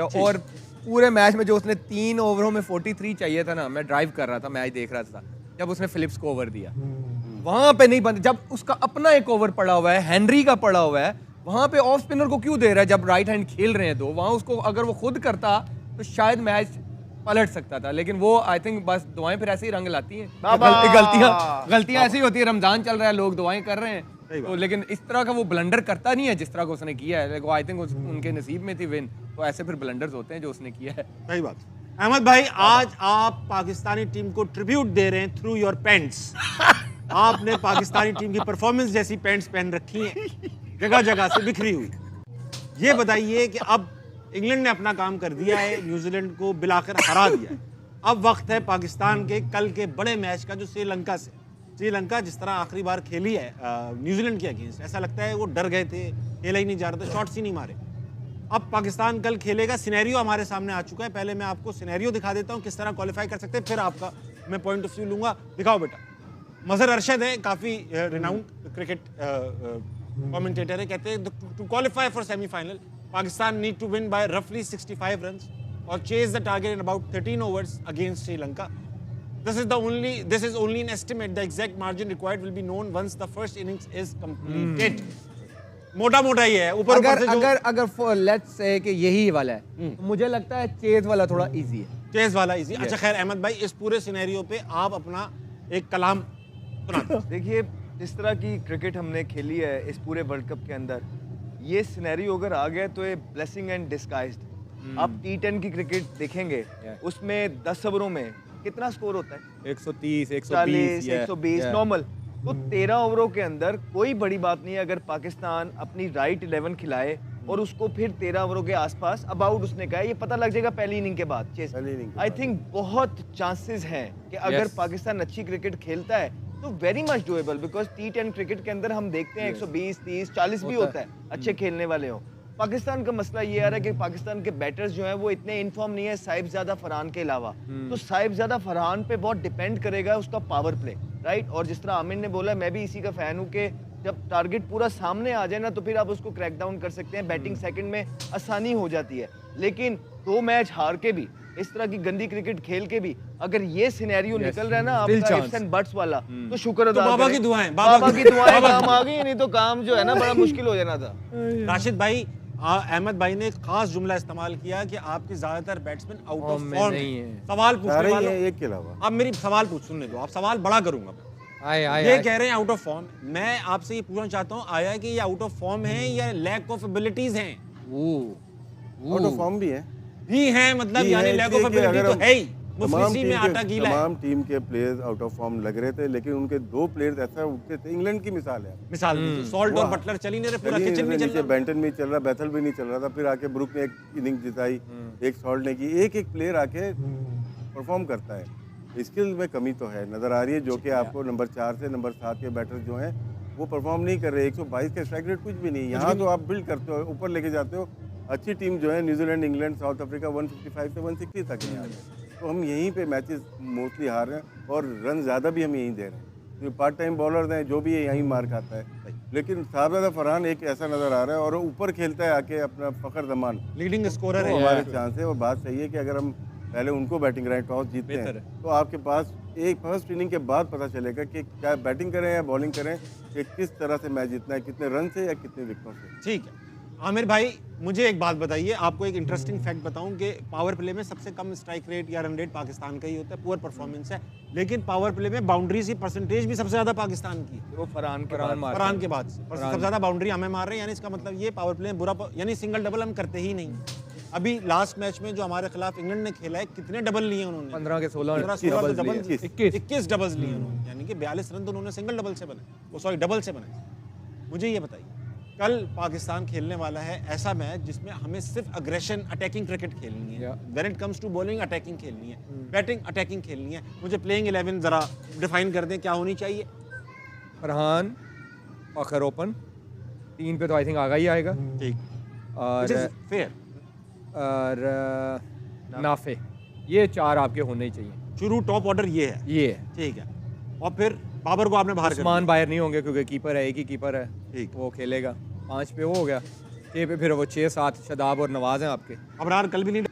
और पूरे मैच में जो उसने 3 ओवरों में 43 चाहिए था ना, मैं ड्राइव कर रहा था, मैच देख रहा था, जब उसने फिलिप्स को ओवर दिया वहां पे नहीं बंद, जब उसका अपना एक ओवर पड़ा हुआ है, हेनरी का पड़ा हुआ है, वहां पे ऑफ स्पिनर को क्यों दे रहा है जब राइट हैंड खेल रहे हैं? तो वहां उसको अगर वो खुद करता तो शायद मैच पलट सकता था, लेकिन वो आई थिंक बस दुआएं फिर ऐसे ही रंग लाती हैं। गलतियां ऐसी होती है, रमजान चल रहा है, लोग दुआएं कर रहे हैं, तो लेकिन इस तरह का वो ब्लंडर करता नहीं है जिस तरह का उसने किया है। आई थिंक उनके नसीब में थी विन, तो ऐसे फिर ब्लंडर्स होते हैं जो उसने किया है। सही बात। अहमद भाई, आज आप पाकिस्तानी टीम को ट्रिब्यूट दे रहे हैं थ्रू योर पैंट्स। आपने पाकिस्तानी टीम की परफॉर्मेंस जैसी पैंट्स पहन रखी हैं, जगह जगह से बिखरी हुई। ये बताइए कि अब इंग्लैंड ने अपना काम कर दिया है, न्यूजीलैंड को बिलाकर हरा दिया है, अब वक्त है पाकिस्तान के कल के बड़े मैच का, जो श्रीलंका से। श्रीलंका जिस तरह आखिरी बार खेली है न्यूजीलैंड के अगेंस्ट, ऐसा लगता है वो डर गए थे, खेला ही नहीं जा रहा था, शॉट्स ही नहीं मारे। अब पाकिस्तान कल खेलेगा, सिनेरियो हमारे सामने आ चुका है। पहले मैं आपको सिनेरियो दिखा देता हूँ किस तरह क्वालिफाई कर सकते हैं, फिर आपका मैं पॉइंट ऑफ व्यू लूंगा। दिखाओ बेटा। मजहर अरशद है, काफी रिनाउंड क्रिकेट कमेंटेटर है, कहते हैं to qualify for semifinal Pakistan need to win by रफली 65 रन्स और chase the target in about 13 overs against Sri Lanka. This is only an estimate. The exact margin required will be known once the first innings is completed. मोटा ये है। ऊपर अगर let's say कि यही वाला है, तो मुझे लगता है चेज वाला थोड़ा इजी है। चेज वाला इजी। अच्छा खैर अहमद भाई, इस पूरे सिनेरियो पे आप अपना एक कलाम सुना। देखिए, जिस तरह की क्रिकेट हमने खेली है इस पूरे वर्ल्ड कप के अंदर, ये सिनेरियो अगर आ गया तो ये ब्लेसिंग एंड डिस्गाइज्ड। आप T10 की क्रिकेट देखेंगे, उसमें 10 ओवरों में कितना स्कोर होता है? 130, 140, 120 नॉर्मल। तो 13 ओवरों के अंदर कोई बड़ी बात नहीं है अगर पाकिस्तान अपनी राइट 11 खिलाए और उसको फिर 13 ओवरों के आसपास अबाउट उसने कहा, ये पता लग जाएगा पहली इनिंग के बाद। आई थिंक बहुत चांसेस हैं कि अगर पाकिस्तान अच्छी क्रिकेट खेलता है तो very much doable, because T10 cricket के अंदर हम देखते हैं 120, 30, 40 भी होता है अच्छे खेलने वाले हो। पाकिस्तान का मसला ये आ रहा है कि पाकिस्तान के बैटर्स जो हैं वो इतने इनफॉर्म नहीं है साहिबजादा फरहान के अलावा, तो साहिबजादा फरहान पे बहुत डिपेंड करेगा उसका पावर प्ले, राइट। और जिस तरह आमिर ने बोला, मैं भी इसी का फैन हूँ कि जब टारगेट पूरा सामने आ जाए ना तो फिर आप उसको क्रैक डाउन कर सकते हैं, बैटिंग सेकंड में आसानी हो जाती है। लेकिन 2 मैच हार के भी, इस तरह की गंदी क्रिकेट खेल के भी अगर ये सिनेरियो निकल रहा है ना आपका इफ्स एंड बट्स वाला, तो शुक्र अदा करें। बाबा की दुआएं काम आ गई, नहीं तो काम जो है ना बड़ा मुश्किल हो जाना था। राशिद भाई, अहमद भाई ने एक खास जुमला इस्तेमाल किया कि आपके ज्यादातर बैट्समैन आउट ऑफ फॉर्म हैं। सवाल पूछने वालों एक के अलावा आप मेरी सवाल सुनने दो, आप सवाल बड़ा करूंगा। ये कह रहे हैं आउट ऑफ फॉर्म, मैं आपसे ये पूछना चाहता हूँ, आया कि ये आउट ऑफ फॉर्म है या लैक ऑफ एबिलिटीज हैं? आउट ऑफ फॉर्म भी है, मतलब यानी लैक ऑफ एबिलिटी तो है ही। तमाम टीम के प्लेयर्स आउट ऑफ फॉर्म लग रहे थे, लेकिन उनके 2 प्लेयर्स ऐसा उठते थे। इंग्लैंड की मिसाल है, सॉल्ट और बटलर चल ही नहीं रहे, पूरा किचन नहीं चल रहा, बेंटन भी चल रहा, बैथल भी नहीं चल रहा था, फिर आके ब्रुक ने एक इनिंग जिताई, एक सॉल्ट ने की। एक प्लेयर आके परफॉर्म करता है। स्किल में कमी तो है, नजर आ रही है, जो कि आपको नंबर 4 से नंबर 7 के बैटर जो हैं वो परफॉर्म नहीं कर रहे। 122 का स्ट्राइक रेट कुछ भी नहीं। यहाँ तो आप बिल्ड करते हो, ऊपर लेके जाते हो। अच्छी टीम जो है न्यूजीलैंड, इंग्लैंड, साउथ अफ्रीका 155 से 160 तक है यहाँ पे, तो हम यहीं पे मैचेस मोस्टली हार रहे हैं और रन ज़्यादा भी हम यहीं दे रहे हैं। जो पार्ट टाइम बॉलर हैं जो भी है यहीं मार खाता है, लेकिन साहिबजादा फरहान एक ऐसा नज़र आ रहा है और ऊपर खेलता है आके अपना फ़खर जमान लीडिंग स्कोरर है। हमारे चांस है, और बात सही है कि अगर हम पहले उनको बैटिंग कराएं, टॉस जीतते हैं, तो आपके पास एक फर्स्ट इनिंग के बाद पता चलेगा कि क्या बैटिंग करें या बॉलिंग करें, कि किस तरह से मैच जीतना है, कितने रन से या कितने विकेटों से। ठीक है आमिर भाई, मुझे एक बात बताइए, आपको एक इंटरेस्टिंग फैक्ट बताऊं कि पावर प्ले में सबसे कम स्ट्राइक रेट या रन रेट पाकिस्तान का ही होता है, पुअर परफॉर्मेंस है, लेकिन पावर प्ले में बाउंड्रीज की परसेंटेज भी सबसे ज्यादा पाकिस्तान की है। वो फरहान के बाद सबसे ज्यादा बाउंड्री हमें मार रहे हैं, यानी इसका मतलब ये पावर प्ले में बुरा, यानी सिंगल डबल हम करते ही नहीं। अभी लास्ट मैच में जो हमारे खिलाफ इंग्लैंड ने खेला है, कितने डबल लिए उन्होंने? 15 के 16 21 डबल्स लिए उन्होंने, यानी कि 42 रन तो उन्होंने सिंगल डबल से बनाए, डबल से बनाए। मुझे ये बताइए, कल पाकिस्तान खेलने वाला है ऐसा मैच जिसमें हमें सिर्फ अग्रेशन, अटैकिंग क्रिकेट खेलनी है। When it comes to bowling, attacking खेलनी है, बैटिंग अटैकिंग खेलनी है। मुझे प्लेइंग 11 जरा डिफाइन कर दें, क्या होनी चाहिए? फरहान, फ़खर ओपन, 3 पे तो आई थिंक आगा ही आएगा, ठीक, और फेयर, और नाफे, ये 4 आपके होने ही चाहिए। शुरू टॉप ऑर्डर ये है, ठीक है। और फिर बाबर को आपने बाहर कर दिया। उस्मान बाहर नहीं होंगे क्योंकि कीपर है, एक ही कीपर है, ठीक, वो खेलेगा। 5 पे वो हो गया, 6 पे फिर वो 6-7 शादाब और नवाज हैं आपके। अबरार कल भी नहीं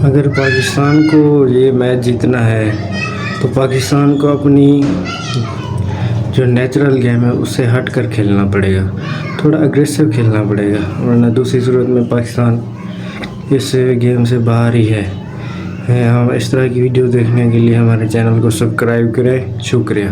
अगर पाकिस्तान को ये मैच जीतना है तो पाकिस्तान को अपनी जो नेचुरल गेम है उससे हट कर खेलना पड़ेगा, थोड़ा अग्रेसिव खेलना पड़ेगा, वरना दूसरी सूरत में पाकिस्तान इस गेम से बाहर ही है। हम इस तरह की वीडियो देखने के लिए हमारे चैनल को सब्सक्राइब करें। शुक्रिया।